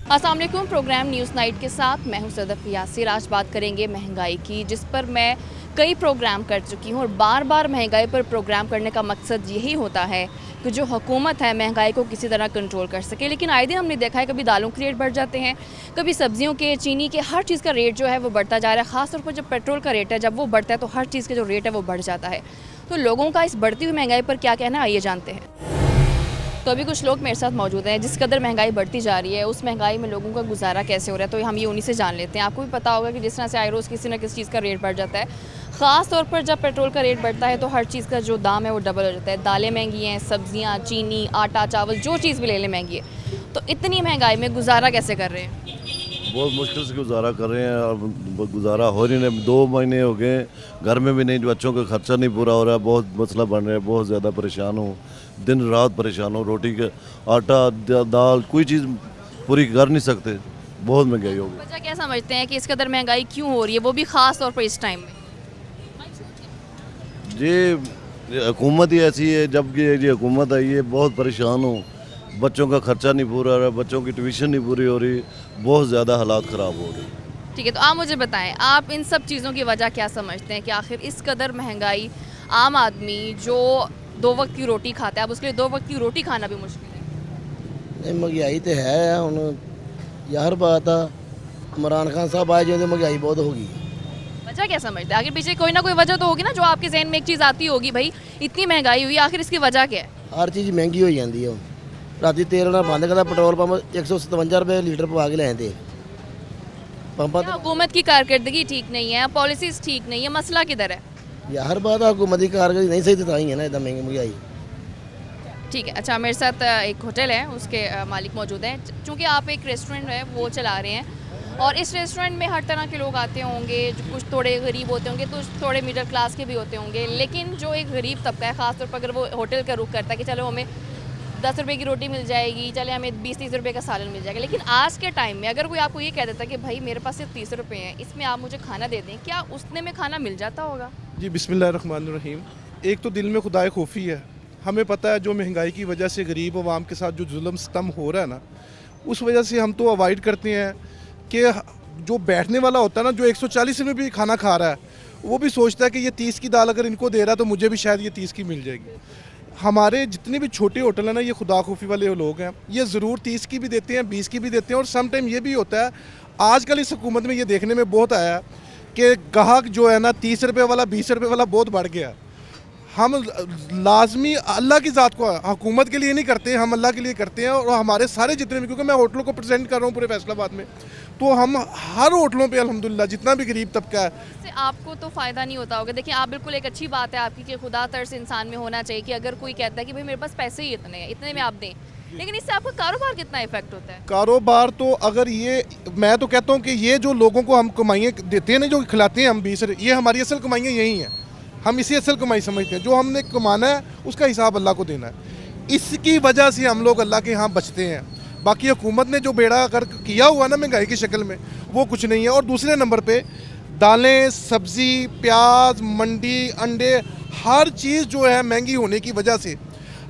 अस्सलाम वालेकुम। Programme news night के साथ मैं हूं सदफ यासिर। आज बात करेंगे महंगाई की, जिस पर मैं कई प्रोग्राम कर चुकी हूं और बार बार महंगाई पर प्रोग्राम करने का मकसद यही होता है कि जो हुकूमत है महंगाई को किसी तरह कंट्रोल कर सके। लेकिन आए दिन हमने देखा है कभी दालों के रेट बढ़ जाते हैं, कभी सब्जियों के, चीनी के, हर चीज़ का रेट जो है वो बढ़ता जा रहा है। ख़ासतौर पर जब पेट्रोल का रेट है, जब वो बढ़ता है तो हर चीज़ का जो रेट है वो बढ़ जाता है। तो लोगों का इस बढ़ती हुई महंगाई पर क्या कहना है, आइए जानते हैं। तो अभी कुछ लोग मेरे साथ मौजूद हैं। जिस कदर महंगाई बढ़ती जा रही है, उस महंगाई में लोगों का गुजारा कैसे हो रहा है, तो हम ये उन्हीं से जान लेते हैं। आपको भी पता होगा कि जिस तरह से आए रोज़ किसी न किसी चीज़ का रेट बढ़ जाता है। ख़ास तौर पर जब पेट्रोल का रेट बढ़ता है तो हर चीज़ का जो दाम है वो डबल हो जाता है। दालें महंगी हैं, सब्जियाँ, चीनी, आटा, चावल, जो चीज़ भी ले लें महंगी है। तो इतनी महंगाई में गुजारा कैसे कर रहे हैं? बहुत मुश्किल से गुजारा कर रहे हैं और गुजारा हो नहीं रहा। 2 महीने हो गए, घर में भी नहीं, बच्चों का खर्चा नहीं पूरा हो रहा है। बहुत मसला बन रहा है, बहुत ज़्यादा परेशान हूँ, दिन रात परेशान हूँ। रोटी का आटा, दाल, कोई चीज़ पूरी कर नहीं सकते, बहुत महंगाई हो गई। वजह क्या समझते हैं कि इस कदर महंगाई क्यों हो रही है, वो भी ख़ास तौर पर इस टाइम में? ये हुकूमत ही ऐसी है। जब ये हुकूमत आई है, बहुत परेशान हूँ। बच्चों का खर्चा नहीं पूरा हो रहा, बच्चों की ट्यूशन नहीं पूरी हो रही, बहुत ज़्यादा हालात ख़राब हो रहे। ठीक है, तो आप मुझे बताएं, आप इन सब चीज़ों की वजह क्या समझते हैं कि आखिर इस कदर महंगाई, आम आदमी जो 2 वक्त की रोटी खाता है, अब उसके लिए 2 वक्त की रोटी खाना भी मुश्किल है। नहीं महंगाई तो है ਹੁਣ ਯਾਰ ਬਾਤ ਆ इमरान खान साहब आए जो महंगाई बहुत होगी। वजह क्या समझते हैं? आखिर पीछे कोई ना कोई वजह तो होगी ना, जो आपके जहन में एक चीज़ आती होगी, भाई इतनी महंगाई हुई, आखिर इसकी वजह क्या है? हर चीज़ महंगी हो जाती है। राती तेल ना बंद करता, पेट्रोल पंप 157 रुपये लीटर पवा के लेते पंपा क्या हुकूमत की कारकर्दगी ठीक नहीं है, पॉलिसीज़ ठीक नहीं है, मसला किधर है? यार बात है हुकूमत की कारकर्दगी नहीं सही तो ही है ना, इतना महंगाई। ठीक है, अच्छा, मेरे साथ एक होटल है, उसके मालिक मौजूद हैं। चूँकि आप एक रेस्टोरेंट है वो चला रहे हैं और इस रेस्टोरेंट में हर तरह के लोग आते होंगे, जो कुछ थोड़े गरीब होते होंगे, कुछ थोड़े मिडिल क्लास के भी होते होंगे। लेकिन जो एक गरीब तबका है, ख़ासतौर पर अगर वो होटल का रुख करता है कि चलो हमें 10 रुपये की रोटी मिल जाएगी, चले हमें 20-30 रुपये का सालन मिल जाएगा। लेकिन आज के टाइम में अगर कोई आपको ये कह देता कि भाई मेरे पास सिर्फ 30 रुपये हैं, इसमें आप मुझे खाना दे दें, क्या उतने में खाना मिल जाता होगा? जी बिस्मिल्लाहिर्रहमानिर्रहीम। एक तो दिल में खुदाए खौफी है। हमें पता है जो महंगाई की वजह से गरीब अवाम के साथ जो जुल्म सितम हो रहा है ना, उस वजह से हम तो अवॉइड करते हैं कि जो बैठने वाला होता है ना, जो 140 में भी खाना खा रहा है, वो भी सोचता है कि ये 30 की दाल अगर इनको दे रहा है तो मुझे भी शायद ये 30 की मिल जाएगी। हमारे जितने भी छोटे होटल हैं ना, ये खुदा खौफी वाले लोग हैं, ये ज़रूर 30 की भी देते हैं, 20 की भी देते हैं। और सम टाइम ये भी होता है, आजकल इस हुकूमत में ये देखने में बहुत आया कि गाहक जो है ना 30 रुपये वाला, 20 रुपये वाला बहुत बढ़ गया। हम लाजमी अल्लाह की ज़ात को हुकूमत के लिए नहीं करते, हम अल्लाह के लिए करते हैं। और हमारे सारे जितने भी, क्योंकि मैं होटलों को प्रेजेंट कर रहा हूँ पूरे फैसलाबाद में, तो हम हर होटलों पे अल्हम्दुलिल्लाह जितना भी गरीब तबका है। इससे आपको तो फ़ायदा नहीं होता होगा। देखिए, आप बिल्कुल, एक अच्छी बात है आपकी कि खुदा तर्स इंसान में होना चाहिए कि अगर कोई कहता है कि भाई मेरे पास पैसे ही इतने हैं, इतने में आप दें, लेकिन इससे आपका कारोबार कितना इफेक्ट होता है? कारोबार तो अगर ये, मैं तो कहता हूँ कि ये जो लोगों को हम कमाइयाँ देते हैं ना, जो खिलाते हैं हम 20, ये हमारी असल कमाइयाँ यही हैं। हम इसी असल कमाई समझते हैं। जो हमने कमाना है उसका हिसाब अल्लाह को देना है। इसकी वजह से हम लोग अल्लाह के यहाँ बचते हैं। बाकी हुकूमत ने जो बेड़ा अगर किया हुआ ना महंगाई की शक्ल में, वो कुछ नहीं है। और दूसरे नंबर पे दालें, सब्ज़ी, प्याज, मंडी, अंडे, हर चीज़ जो है महंगी होने की वजह से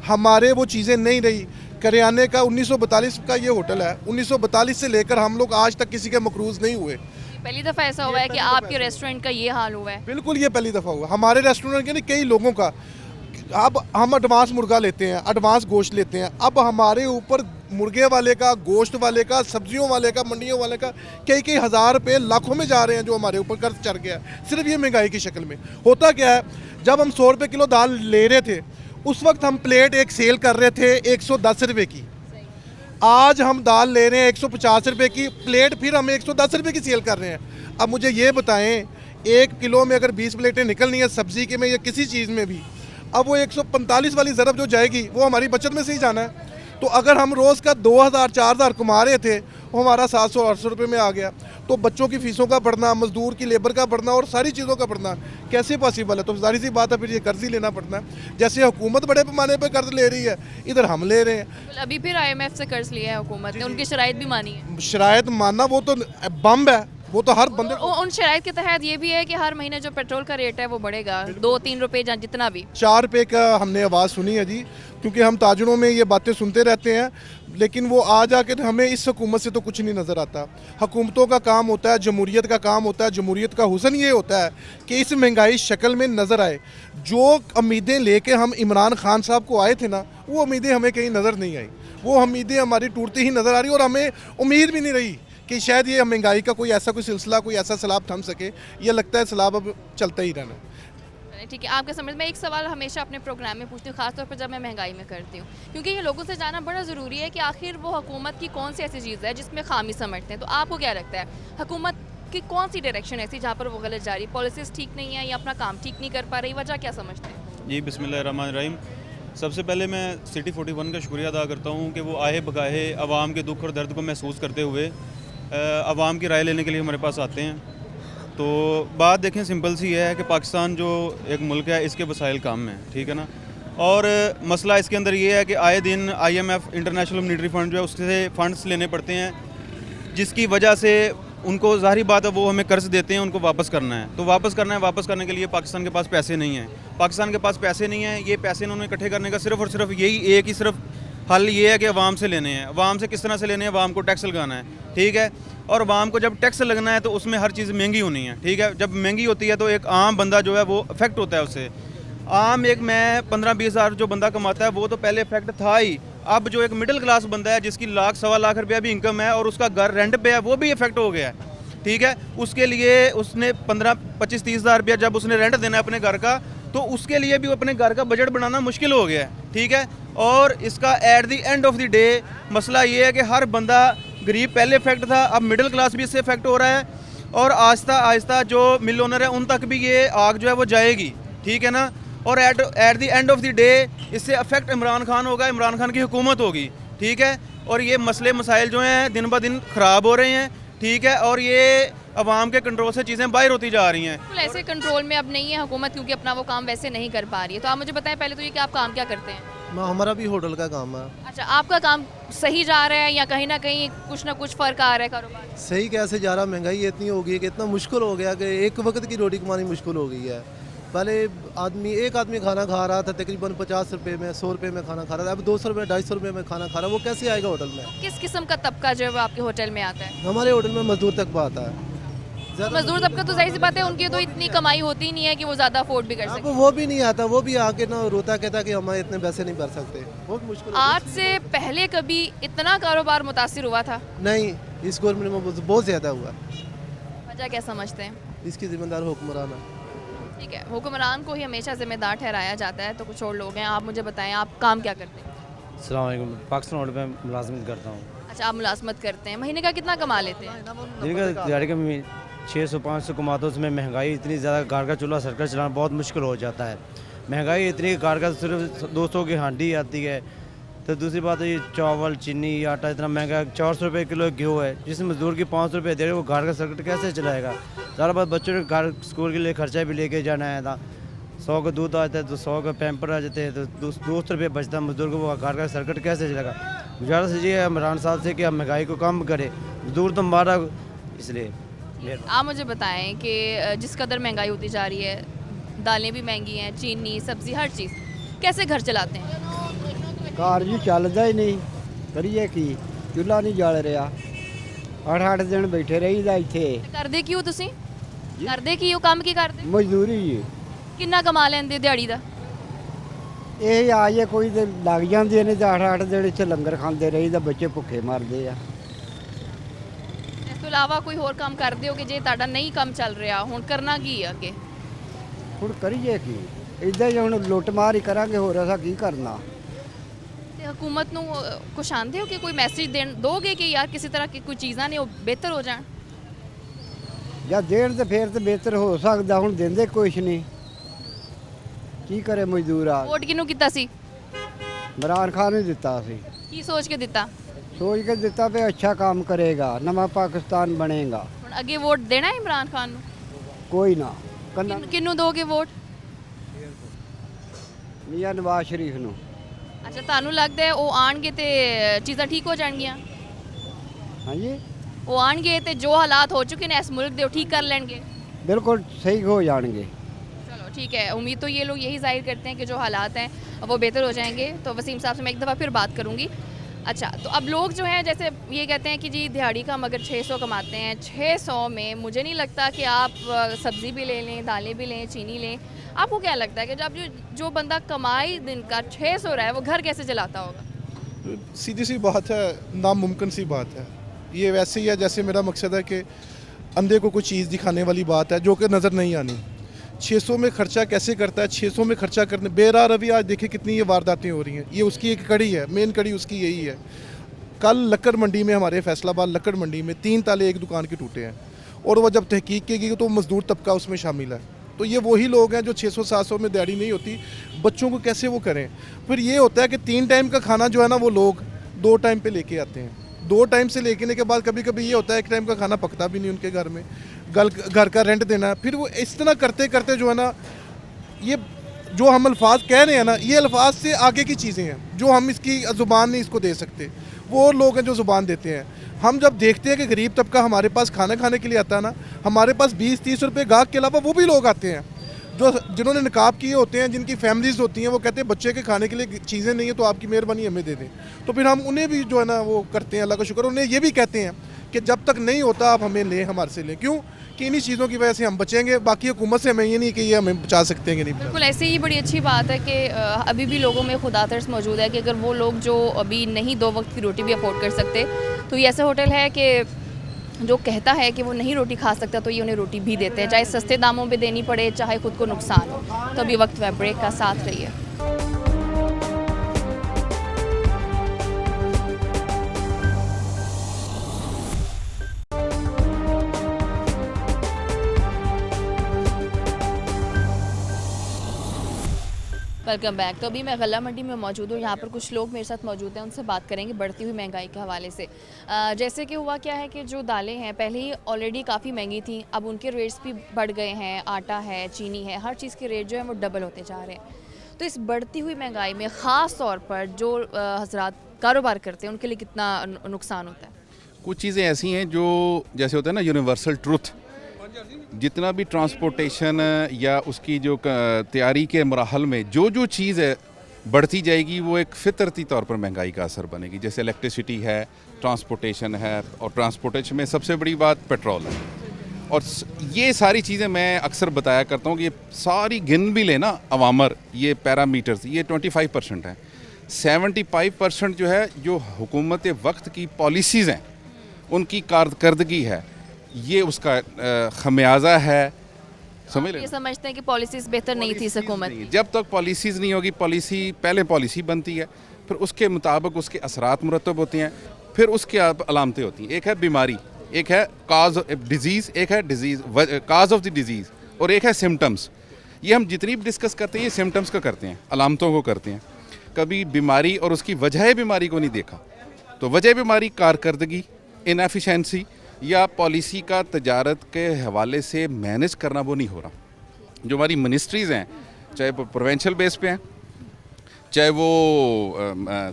हमारे वो चीज़ें नहीं रही। करियाने का 1942 का ये होटल है, 1942 से लेकर हम लोग आज तक किसी के मकरूज़ नहीं हुए। पहली दफ़ा ऐसा हुआ है कि आपके रेस्टोरेंट का ये हाल हुआ है? बिल्कुल, ये पहली दफ़ा हुआ हमारे रेस्टोरेंट के नहीं, कई लोगों का। अब हम एडवांस मुर्गा लेते हैं, एडवांस गोश्त लेते हैं। अब हमारे ऊपर मुर्गे वाले का, गोश्त वाले का, सब्जियों वाले का, मंडियों वाले का कई हज़ार रुपये, लाखों में जा रहे हैं, जो हमारे ऊपर कर्ज चढ़ गया सिर्फ ये महंगाई की शक्ल में। होता क्या है, जब हम 100 रुपये किलो दाल ले रहे थे, उस वक्त हम प्लेट एक सेल कर रहे थे 110 रुपये की। आज हम दाल ले रहे हैं 150 रुपये की प्लेट, फिर हम 110 रुपये की सेल कर रहे हैं। अब मुझे ये बताएं, 1 किलो में अगर 20 प्लेटें निकलनी है सब्ज़ी के में या किसी चीज़ में भी, अब वो 145 वाली ज़रब जो जाएगी वो हमारी बचत में से ही जाना है। तो अगर हम रोज़ का 2000-4000 कमा रहे थे, वो हमारा 700-800 रुपये में आ गया। तो बच्चों की फ़ीसों का बढ़ना, मज़दूर की लेबर का बढ़ना और सारी चीज़ों का बढ़ना कैसे पॉसिबल है? तो जाहिर सी बात है, फिर ये कर्ज ही लेना पड़ना है। जैसे हुकूमत बड़े पैमाने पर कर्ज ले रही है, इधर हम ले रहे हैं। अभी फिर IMF से कर्ज लिया है हुकूमत ने, उनकी शराइत भी मानी है। शराइत मानना वो तो बम है, वो तो हर बंदे को। उन शराइत के तहत ये भी है कि हर महीने जो पेट्रोल का रेट है वो बढ़ेगा 2-3 रुपए जितना भी। 4 रुपये का हमने आवाज़ सुनी है जी, क्योंकि हम ताजरों में ये बातें सुनते रहते हैं, लेकिन वो आ जाकर हमें इस हुकूमत से तो कुछ नहीं नज़र आता। हुकूमतों का काम होता है, जमहूरियत का काम होता है, जमहूरियत का हुस्न ये होता है कि इस महंगाई शक्ल में नज़र आए। जो उम्मीदें लेके हम इमरान खान साहब को आए थे ना, वो उम्मीदें हमें कहीं नज़र नहीं आई। वो उम्मीदें हमारी टूटती ही नज़र आ रही, और हमें उम्मीद भी नहीं रही कि शायद ये महंगाई का कोई सिलसिला, कोई ऐसा सैलाब थम सके। ये लगता है सैलाब अब चलता ही रहना। ठीक है, आपके समझ में एक सवाल हमेशा अपने प्रोग्राम में पूछती हूँ, खासतौर पर जब मैं महंगाई में करती हूँ, क्योंकि ये लोगों से जानना बड़ा ज़रूरी है कि आखिर वो हुकूमत की कौन सी ऐसी चीज़ है जिसमें खामी समझते हैं। तो आपको क्या लगता है, हुकूमत की कौन सी डायरेक्शन ऐसी जहाँ पर वो गलत जा रही, पॉलिसीज़ ठीक नहीं है या अपना काम ठीक नहीं कर पा रही, वजह क्या समझते हैं? जी, बिस्मिल्लाहिर्रहमानिर्रहीम। सबसे पहले मैं सिटी 41 का शुक्रिया अदा करता हूँ कि वो आए बगाहे आवाम के दुख और दर्द को महसूस करते हुए आवाम की राय लेने के लिए हमारे पास आते हैं। तो बात देखें सिंपल सी है कि पाकिस्तान जो एक मुल्क है, इसके वसाइल कम हैं, ठीक है ना। और मसला इसके अंदर ये है कि आए दिन IMF इंटरनेशनल मॉनेटरी फंड जो है उससे फ़ंड्स लेने पड़ते हैं, जिसकी वजह से उनको ज़ाहिर बात है वो हमें कर्ज देते हैं, उनको वापस करना है। तो वापस करने के लिए पाकिस्तान के पास पैसे नहीं हैं। पाकिस्तान के पास पैसे नहीं हैं, ये पैसे इन्होंने इकट्ठे करने का सिर्फ़ और सिर्फ यही एक ही सिर्फ हल ये है कि अवाम से लेने हैं। अवाम से किस तरह से लेने हैं, अवाम को टैक्स लगाना है, ठीक है। और अवाम को जब टैक्स लगना है तो उसमें हर चीज़ महंगी होनी है, ठीक है। जब महंगी होती है तो एक आम बंदा जो है वो अफेक्ट होता है उससे। आम एक मैं 15-20 हज़ार जो बंदा कमाता है वो तो पहले इफेक्ट था ही। अब जो एक मिडिल क्लास बंदा है जिसकी लाख सवा लाख रुपया भी इनकम है और उसका घर रेंट पे है, वो भी इफेक्ट हो गया है, ठीक है। उसके लिए उसने 15-25-30 हज़ार रुपया जब उसने रेंट देना है अपने घर का, तो उसके लिए भी अपने घर का बजट बनाना मुश्किल हो गया है, ठीक है। और इसका at the end of the day मसला ये है कि हर बंदा, गरीब पहले इफेक्ट था, अब मिडिल क्लास भी इससे इफेक्ट हो रहा है, और आहिस्ता आहिस्ता जो मिल ओनर है उन तक भी ये आग जो है वो जाएगी, ठीक है ना। और at the end of the day इससे अफेक्ट इमरान खान होगा, इमरान खान की हुकूमत होगी, ठीक है। और ये मसले मसाइल जो हैं दिन ब दिन ख़राब हो रहे हैं, ठीक है। और ये अवाम के कंट्रोल से चीज़ें बाहर होती जा रही हैं। बिल्कुल ऐसे कंट्रोल में अब नहीं है हुकूमत, क्योंकि अपना वो काम वैसे नहीं कर पा रही है। तो आप मुझे बताएं पहले तो ये कि आप काम क्या करते हैं? हमारा भी होटल का काम है। अच्छा, आपका काम सही जा रहा है या कहीं ना कहीं कुछ ना कुछ फ़र्क आ रहा है कारोबार? सही कैसे जा रहा, महंगाई इतनी हो गई है कि इतना मुश्किल हो गया कि एक वक्त की रोटी कमानी मुश्किल हो गई है। पहले एक आदमी खाना खा रहा था तकरीबन 50 रुपये में, 100 रुपये में खाना खा रहा था, अब 200 रुपये 250 रुपये में खाना खा रहा है। वो कैसे आएगा होटल में? किस किस्म का तबका जो है वो आपके होटल में आता है? हमारे होटल में मजदूर तक आता है। मजदूर तबका तो जाहिर सी बात है, उनकी तो इतनी कमाई होती ही नहीं है कि वो ज़्यादा अफोर्ड भी कर अब सके। वो भी नहीं आता, वो भी आके ना रोता कहता कि हमारे इतने पैसे नहीं भर सकते। बहुत मुश्किल है। आज से पहले कभी इतना कारोबार मुतासिर हुआ था? नहीं, इस गवर्नमेंट में बहुत ज़्यादा हुआ। वजह क्या समझते हैं? इसकी जिम्मेदार हुक्मरान है। ठीक है, हुक्मरान को ही हमेशा जिम्मेदार ठहराया जाता है। तो कुछ और लोग हैं, आप मुझे बताएं आप काम क्या करते हैं? अस्सलाम वालेकुम। पाकिस्तान होटल में मुलाजमत करता हूँ। अच्छा, आप मुलाजमत करते हैं, महीने का कितना कमा लेते हैं? जिनका दिहाड़ी का 600-500 कमाता हूँ, उसमें महंगाई इतनी ज़्यादा, घर का चूल्हा सर्कल चलाना बहुत मुश्किल हो जाता है। महंगाई इतनी, घर का सिर्फ 200 की हांडी आती है। तो दूसरी बात है ये चावल, चीनी, आटा इतना महंगा, 400 रुपये किलो गेहूँ है। जिस मजदूर की 500 रुपये दे रहे, वो घर का सर्कट कैसे चलाएगा? ज़्यादा बात बच्चों के घर स्कूल के लिए खर्चा भी लेके जाना है था। 100 का दूध आता है तो 100 का पैम्पर आ जाते हैं, तो 200 रुपये बचता है मजदूर को, वो घर का सर्कट कैसे चलेगा? गुजारिश ये है इमरान साहब से कि आप महंगाई को कम करें, मजदूर तो मारा, इसलिए आप मुझे बताएं कि जिस कदर महंगाई होती जा रही है, दालें भी महंगी हैं, चीनी, सब्ज़ी, हर चीज़, कैसे घर चलाते हैं? कार जी ਚੱਲਦਾ ਹੀ ਨਹੀਂ, ਕਰੀਏ ਕੀ, ਚੁੱਲ੍ਹਾ ਨਹੀਂ ਜਲ ਰਿਹਾ। 8-8 ਦਿਨ ਬੈਠੇ ਰਹੀਦਾ ਇੱਥੇ। ਕਰਦੇ ਕੀ ਹੋ ਤੁਸੀਂ? ਕਰਦੇ ਕੀ ਹੋ, ਕੰਮ ਕੀ ਕਰਦੇ? ਮਜ਼ਦੂਰੀ ਜੀ ਕਿੰਨਾ ਕਮਾ ਲੈਂਦੇ ਦਿਹਾੜੀ ਦਾ? ਇਹ ਆ ਜੇ ਕੋਈ ਤੇ ਲੱਗ ਜਾਂਦੇ ਨੇ ਤੇ 8-8 ਦਿਨ ਇੱਥੇ ਲੰਗਰ ਖਾਂਦੇ ਰਹੀਦਾ, ਬੱਚੇ ਭੁੱਖੇ ਮਰਦੇ ਆ। ਇਸ ਤੋਂ ਇਲਾਵਾ ਕੋਈ ਹੋਰ ਕੰਮ ਕਰਦੇ ਹੋ ਕਿ ਜੇ ਤੁਹਾਡਾ ਨਹੀਂ ਕੰਮ ਚੱਲ ਰਿਹਾ, ਹੁਣ ਕਰਨਾ ਕੀ ਹੈ ਅੱਗੇ? ਹੁਣ ਕਰੀਏ ਕੀ, ਇੱਦਾਂ ਹੀ ਹੁਣ ਲੁੱਟ ਮਾਰ ਹੀ ਕਰਾਂਗੇ, ਹੋਰ ਅਸਾਂ ਕੀ ਕਰਨਾ। ਤੇ ਹਕੂਮਤ ਨੂੰ ਕੁਛ ਆਂਦੇ ਹੋ ਕਿ ਕੋਈ ਮੈਸੇਜ ਦੋਗੇ ਕਿ ਯਾਰ ਕਿਸੇ ਤਰ੍ਹਾਂ की ਕੋਈ ਚੀਜ਼ਾਂ ਨੇ ਉਹ ਬਿਹਤਰ ਹੋ ਜਾਣ? ਜਾਂ ਦੇਣ ਤੇ ਫੇਰ ਤੇ ਬਿਹਤਰ ਹੋ ਸਕਦਾ, ਹੁਣ ਦਿੰਦੇ ਕੁਛ ਨਹੀਂ, ਕੀ ਕਰੇ ਮਜ਼ਦੂਰ ਆ। ਵੋਟ ਕਿਹਨੂੰ ਕੀਤਾ ਸੀ? ਇਮਰਾਨ ਖਾਨ ਨੂੰ ਦਿੱਤਾ ਸੀ, ਕੀ ਸੋਚ ਕੇ ਦਿੱਤਾ? ਸੋਚ ਕੇ ਦਿੱਤਾ ਵੀ ਅੱਛਾ ਕੰਮ ਕਰੇਗਾ, ਨਵਾਂ ਪਾਕਿਸਤਾਨ ਬਣੇਗਾ। ਹੁਣ ਅੱਗੇ ਵੋਟ ਦੇਣਾ ਹੈ ਇਮਰਾਨ ਖਾਨ ਨੂੰ? ਕੋਈ ਨਾ ਕੰਨਾ ਕਿਹਨੂੰ ਦੋਗੇ ਵੋਟ? ਮੀਆਂ ਨਵਾਜ਼ ਸ਼ਰੀਫ ਨੂੰ। ਅੱਛਾ, ਤੁਹਾਨੂੰ ਲੱਗਦਾ ਹੈ ਉਹ ਆਣਗੇ ਤੇ ਚੀਜ਼ਾਂ ਠੀਕ ਹੋ ਜਾਣਗੀਆਂ? ਹਾਂਜੀ, ਉਹ ਆਣਗੇ ਤੇ ਜੋ ਹਾਲਾਤ ਹੋ ਚੁੱਕੇ ਨੇ ਇਸ ਮੁਲਕ ਦੇ ਉਹ ਠੀਕ ਕਰ ਲੈਣਗੇ? ਬਿਲਕੁਲ ਸਹੀ ਹੋ ਜਾਣਗੇ। ਚਲੋ ठीक है, उम्मीद तो ये लोग यही ज़ाहिर करते हैं कि जो हालात हैं वो बेहतर हो जाएंगे। तो वसीम साहब से मैं एक दफ़ा फिर बात करूँगी। अच्छा, तो अब लोग जो हैं जैसे ये कहते हैं कि जी दिहाड़ी का हम अगर 600 कमाते हैं, 600 में मुझे नहीं लगता कि आप सब्ज़ी भी ले लें, दालें भी लें, चीनी लें। आपको क्या लगता है कि जब जो बंदा कमाई दिन का 600 रहा है वो घर कैसे चलाता होगा? सीधी सी बात है, नामुमकिन सी बात है। ये वैसे ही है जैसे मेरा मकसद है कि अंधे को कोई चीज़ दिखाने वाली बात है जो कि नज़र नहीं आनी। 600 में खर्चा कैसे करता है? 600 में खर्चा करने बेरार अभी आज देखिए कितनी ये वारदातें हो रही हैं। ये उसकी एक कड़ी है, मेन कड़ी उसकी यही है। कल लक्कड़ मंडी में, हमारे फैसलाबाद लक्कड़ मंडी में 3 ताले एक दुकान के टूटे हैं और वह जब तहकीक की गई तो मजदूर तबका उसमें शामिल है। तो ये वही लोग हैं जो 600-700 में दिहाड़ी नहीं होती, बच्चों को कैसे वो करें? फिर ये होता है कि 3 टाइम का खाना जो है ना वो लोग 2 टाइम पे लेके आते हैं। 2 टाइम से लेने के बाद कभी कभी ये होता है 1 टाइम का खाना पकता भी नहीं उनके घर में, घर का रेंट देना है। फिर वो इस तरह करते करते जो है ना, ये जो हम अल्फाज कह रहे हैं ना, ये अल्फाज से आगे की चीज़ें हैं जो हम इसकी ज़ुबान नहीं इसको दे सकते। वो और लोग हैं जो ज़ुबान देते हैं। हम जब देखते हैं कि गरीब तबका हमारे पास खाना खाने के लिए आता है ना, हमारे पास 20-30 रुपये गाहक के अलावा वो भी लोग आते हैं जो जिन्होंने निकाब किए होते हैं, जिनकी फैमिलीज़ होती हैं, वो कहते हैं बच्चे के खाने के लिए चीज़ें नहीं है तो आपकी मेहरबानी हमें दे दें। तो फिर हम उन्हें भी जो है ना वो करते हैं, अल्लाह का शुक्र। उन्हें ये भी कहते हैं कि जब तक नहीं होता आप हमें लें, हमारे से लें। क्यों कि इन्हीं चीज़ों की वजह से हम बचेंगे। बाकी हुकूमत से हमें ये नहीं कि ये हमें बचा सकते हैं कि नहीं बचा। बिल्कुल, ऐसे ही बड़ी अच्छी बात है कि अभी भी लोगों में खुदा तरस मौजूद है कि अगर वो लोग जो अभी नहीं 2 वक्त की रोटी भी अफोर्ड कर सकते, तो ये ऐसा होटल है कि जो कहता है कि वो नहीं रोटी खा सकता तो ये उन्हें रोटी भी देते हैं, चाहे सस्ते दामों पे देनी पड़े, चाहे खुद को नुकसान हो। तो अभी वक्त है ब्रेक का, साथ रहिए। Welcome back. तो अभी मैं गल्ला मंडी में मौजूद हूँ। यहाँ पर कुछ लोग मेरे साथ मौजूद हैं, उनसे बात करेंगे बढ़ती हुई महंगाई के हवाले से। जैसे कि हुआ क्या है कि जो दालें हैं पहले ही ऑलरेडी काफ़ी महंगी थी, अब उनके रेट्स भी बढ़ गए हैं। आटा है, चीनी है, हर चीज़ के रेट जो है वो डबल होते जा रहे हैं। तो इस बढ़ती हुई महंगाई में ख़ास तौर पर जो हजरात कारोबार करते हैं उनके लिए कितना नुकसान होता है? कुछ चीज़ें ऐसी हैं जो जैसे होता है ना यूनिवर्सल ट्रुथ, जितना भी ट्रांसपोर्टेशन या उसकी जो तैयारी के मराहल में जो चीज़ है बढ़ती जाएगी, वो एक फितरती तौर पर महंगाई का असर बनेगी। जैसे इलेक्ट्रिसिटी है, ट्रांसपोर्टेशन है, और ट्रांसपोर्टेशन में सबसे बड़ी बात पेट्रोल है। और ये सारी चीज़ें मैं अक्सर बताया करता हूँ कि ये सारी गिन भी लेना अवामर, ये पैरामीटर्स, ये 25% है। 75% जो है जो हुकूमत वक्त की पॉलिसीज़ हैं, उनकी कारकर्दगी है, ये उसका खमियाजा है। समझ ये समझते हैं कि पॉलिसीज़ बेहतर नहीं थी हुकूमत की। जब तक पॉलिसीज़ नहीं होगी, पॉलिसी पहले पॉलिसी बनती है, फिर उसके मुताबिक उसके असरात मुरतब होते हैं, फिर उसके अलामतें होती हैं। एक है बीमारी, एक है काज डिजीज़, एक है disease cause of the disease, और एक है सिम्टम्स। ये हम जितनी भी डिस्कस करते हैं ये सिम्टम्स का करते हैं, अलामतों को करते हैं। कभी बीमारी और उसकी वजह बीमारी को नहीं देखा। तो वजह बीमारी कारकर्दगी, इनएफिशिएंसी या पॉलिसी का तजारत के हवाले से मैनेज करना वो नहीं हो रहा। जो हमारी मिनिस्ट्रीज़ हैं, चाहे वो प्रोवेंशल बेस पे हैं, चाहे वो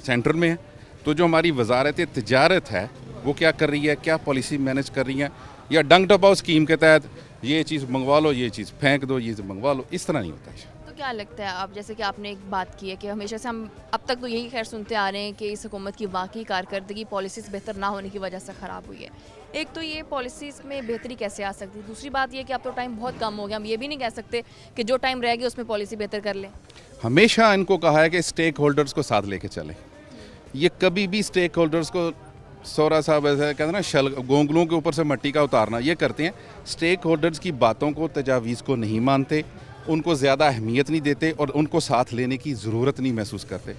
सेंटर में हैं, तो जो हमारी वजारत तजारत है वो क्या कर रही है, क्या पॉलिसी मैनेज कर रही है, या डंग डबाओ स्कीम के तहत ये चीज़ मंगवा लो, ये चीज़ फेंक दो, ये मंगवा लो, इस तरह नहीं होता है। तो क्या लगता है आप, जैसे कि आपने एक बात की है कि हमेशा से हम अब तक तो यही खैर सुनते आ रहे हैं कि इस हुकूमत की वाकई कारकर्दगी पॉलिसीज़ बेहतर ना होने की वजह से ख़राब हुई है। एक तो ये पॉलिसीज़ में बेहतरी कैसे आ सकती है, दूसरी बात ये कि अब तो टाइम बहुत कम हो गया, हम ये भी नहीं कह सकते कि जो टाइम रह गया उसमें पॉलिसी बेहतर कर लें। हमेशा इनको कहा है कि स्टेक होल्डर्स को साथ लेके चलें। ये कभी भी स्टेक होल्डर्स को, सौरा साहब ऐसा कहते हैं ना, शल गोंगलों के ऊपर से मिट्टी का उतारना, ये करते हैं। स्टेक होल्डर्स की बातों को, तजावीज़ को नहीं मानते, उनको ज़्यादा अहमियत नहीं देते और उनको साथ लेने की ज़रूरत नहीं महसूस करते।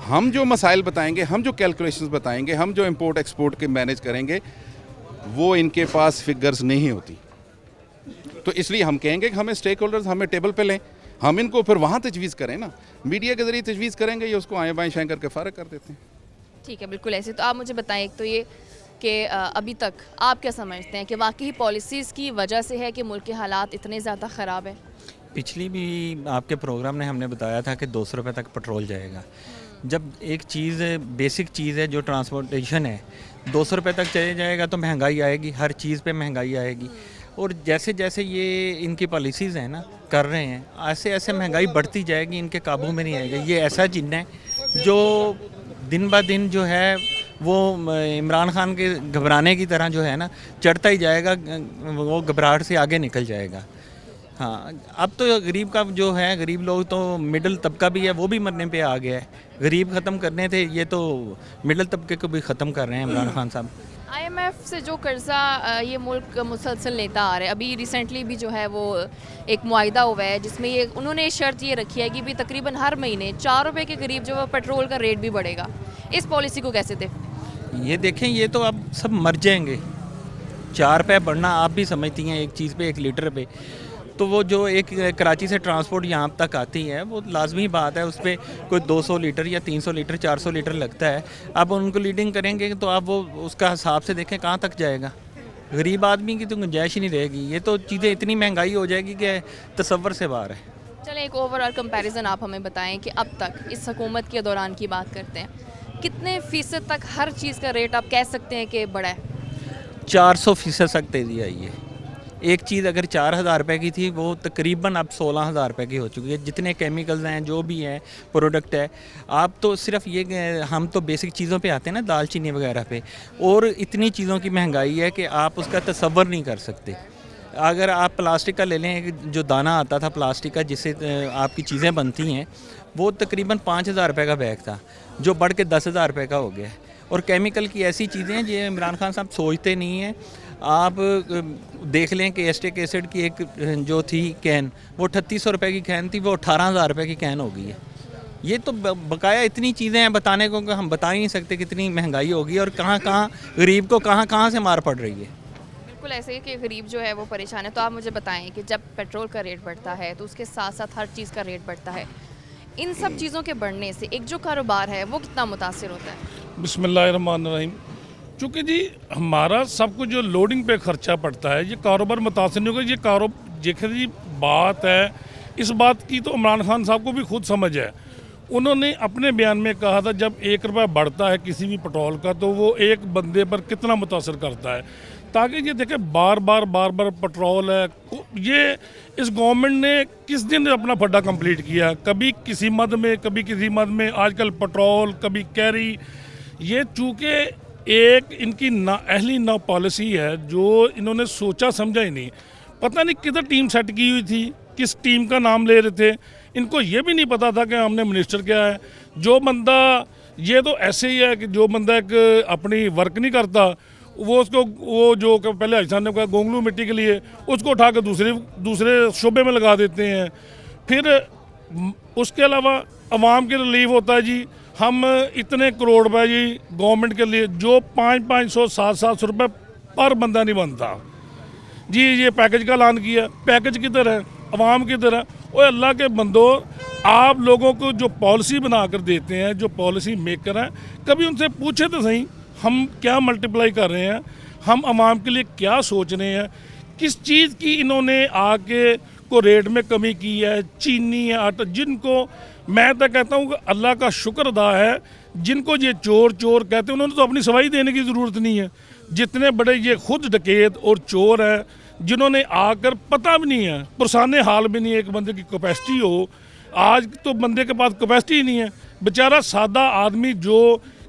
हम जो मसाइल बताएंगे, हम जो कैलकुलेशंस बताएंगे, हम जो इंपोर्ट एक्सपोर्ट के मैनेज करेंगे, वो इनके पास फिगर्स नहीं होती। तो इसलिए हम कहेंगे कि हमें स्टेक होल्डर्स हमें टेबल पे लें, हम इनको फिर वहाँ तजवीज़ करें ना, मीडिया के ज़रिए तजवीज़ करेंगे, ये उसको आएँ बाएँ शाएँ करके फ़ारग कर देते हैं। ठीक है, बिल्कुल ऐसे। तो आप मुझे बताएं, एक तो ये कि अभी तक आप क्या समझते हैं कि वाकई पॉलिसीज़ की वजह से है कि मुल्क के हालात इतने ज़्यादा ख़राब है? पिछली भी आपके प्रोग्राम ने हमने बताया था कि 200 रुपये तक पेट्रोल जाएगा। जब एक चीज़ बेसिक चीज़ है जो ट्रांसपोर्टेशन है, 200 रुपये तक चले जाएगा तो महंगाई आएगी, हर चीज़ पे महंगाई आएगी। और जैसे जैसे ये इनकी पॉलिसीज़ हैं ना कर रहे हैं, ऐसे ऐसे महंगाई बढ़ती जाएगी, इनके काबू में नहीं आएगा। ये ऐसा जिन्न है जो दिन ब दिन जो है वो इमरान खान के घबराने की तरह जो है ना चढ़ता ही जाएगा, वो घबराहट से आगे निकल जाएगा। हाँ, अब तो गरीब का जो है, गरीब लोग तो मिडिल तबका भी है वो भी मरने पे आ गया है। गरीब ख़त्म करने थे, ये तो मिडिल तबके को भी ख़त्म कर रहे हैं इमरान खान साहब। IMF से जो कर्जा ये मुल्क मुसलसल लेता आ रहा है, अभी रिसेंटली भी जो है वो एक मुआहिदा हुआ है जिसमें ये उन्होंने शर्त ये रखी है कि भी तकरीबन हर महीने 4 रुपये के करीब जो है पेट्रोल का रेट भी बढ़ेगा। इस पॉलिसी को कैसे देखते हैं? ये देखें, ये तो अब सब मर जाएंगे। 4 रुपये बढ़ना आप भी समझती हैं एक चीज़ पे, 1 लीटर पे, तो वो जो एक कराची से ट्रांसपोर्ट यहाँ तक आती है वो लाजमी बात है, उस पर कोई 200 लीटर या 300 लीटर 400 लीटर लगता है। अब उनको लीडिंग करेंगे तो आप वो उसका हिसाब से देखें कहाँ तक जाएगा। गरीब आदमी की तो गुंजाइश ही नहीं रहेगी। ये तो चीज़ें इतनी महंगाई हो जाएगी कि तसव्वुर से बाहर है। चलें, एक ओवरऑल कंपैरिजन आप हमें बताएं कि अब तक इस हुकूमत के दौरान की बात करते हैं, कितने फ़ीसद तक हर चीज़ का रेट आप कह सकते हैं कि बढ़ा है? 400% तक तेज़ी आई है। एक चीज़ अगर 4,000 रुपये की थी वो तकरीबन अब 16,000 रुपये की हो चुकी है। जितने केमिकल्स हैं, जो भी हैं, प्रोडक्ट है, आप तो सिर्फ ये, हम तो बेसिक चीज़ों पे आते हैं ना, दाल चीनी वगैरह पे, और इतनी चीज़ों की महंगाई है कि आप उसका तसव्वुर नहीं कर सकते। अगर आप प्लास्टिक का ले लें, जो दाना आता था प्लास्टिक का जिससे आपकी चीज़ें बनती हैं, वो तकरीबन 5,000 रुपये का बैग था, जो बढ़ के 10,000 रुपये का हो गया है। और केमिकल की ऐसी चीज़ें हैं जो इमरान खान साहब सोचते नहीं हैं। आप देख लें कि एस्टिक एसिड की एक जो थी कैन, वो 3800 रुपये की कैन थी, वो 18,000 रुपये की कैन हो गई है। ये तो बकाया इतनी चीज़ें हैं बताने को कि हम बता ही नहीं सकते कितनी महंगाई होगी और कहाँ कहाँ गरीब को कहाँ कहाँ से मार पड़ रही है। बिल्कुल ऐसे ही कि गरीब जो है वो परेशान है। तो आप मुझे बताएं कि जब पेट्रोल का रेट बढ़ता है तो उसके साथ साथ हर चीज़ का रेट बढ़ता है, इन सब चीज़ों के बढ़ने से एक जो कारोबार है वो कितना मुतासिर होता है? बिस्मिल्लाहिर्रहमानिर्रहीम। चूँकि जी हमारा सब कुछ जो लोडिंग पे खर्चा पड़ता है, ये कारोबार मुतासिर नहीं होगा। ये देखिए जी, बात है, इस बात की तो इमरान खान साहब को भी खुद समझ है। उन्होंने अपने बयान में कहा था जब 1 रुपया बढ़ता है किसी भी पेट्रोल का तो वो एक बंदे पर कितना मुतासर करता है। ताकि ये देखें बार बार पेट्रोल है, ये इस गवर्नमेंट ने किस दिन अपना फड्डा कंप्लीट किया, कभी किसी मद में कभी किसी मद में, आजकल पेट्रोल कभी कैरी। ये चूँकि एक इनकी नाअहली ना पॉलिसी है जो इन्होंने सोचा समझा ही नहीं। पता नहीं किधर टीम सेट की हुई थी, किस टीम का नाम ले रहे थे। इनको ये भी नहीं पता था कि हमने मिनिस्टर क्या है। जो बंदा, ये तो ऐसे ही है कि जो बंदा एक अपनी वर्क नहीं करता वो उसको, वो जो पहले अजसान ने कहा गोंगलू मिट्टी के लिए, उसको उठा कर दूसरे शोबे में लगा देते हैं। फिर उसके अलावा अवाम के रिलीफ होता है जी, हम इतने करोड़ रुपए जी गवर्नमेंट के लिए, जो 500-500 700 रुपये पर बंदा नहीं बनता जी। ये पैकेज का ऐलान किया, पैकेज किधर है, अवाम किधर है? और अल्लाह के बंदो, आप लोगों को जो पॉलिसी बना कर देते हैं, जो पॉलिसी मेकर हैं, कभी उनसे पूछे तो सही हम क्या मल्टीप्लाई कर रहे हैं, हम अवाम के लिए क्या सोच रहे हैं, किस चीज़ की इन्होंने आके को रेट में कमी की है। चीनी है, आटा, जिनको मैं तो कहता हूँ कि अल्लाह का शुक्र अदा है, जिनको ये चोर कहते हैं उन्होंने तो अपनी सफाई देने की ज़रूरत नहीं है। जितने बड़े ये खुद डकैत और चोर हैं, जिन्होंने आकर पता भी नहीं है, पुरसाने हाल भी नहीं है, एक बंदे की कैपेसिटी हो। आज तो बंदे के पास कैपेसिटी ही नहीं है। बेचारा सादा आदमी जो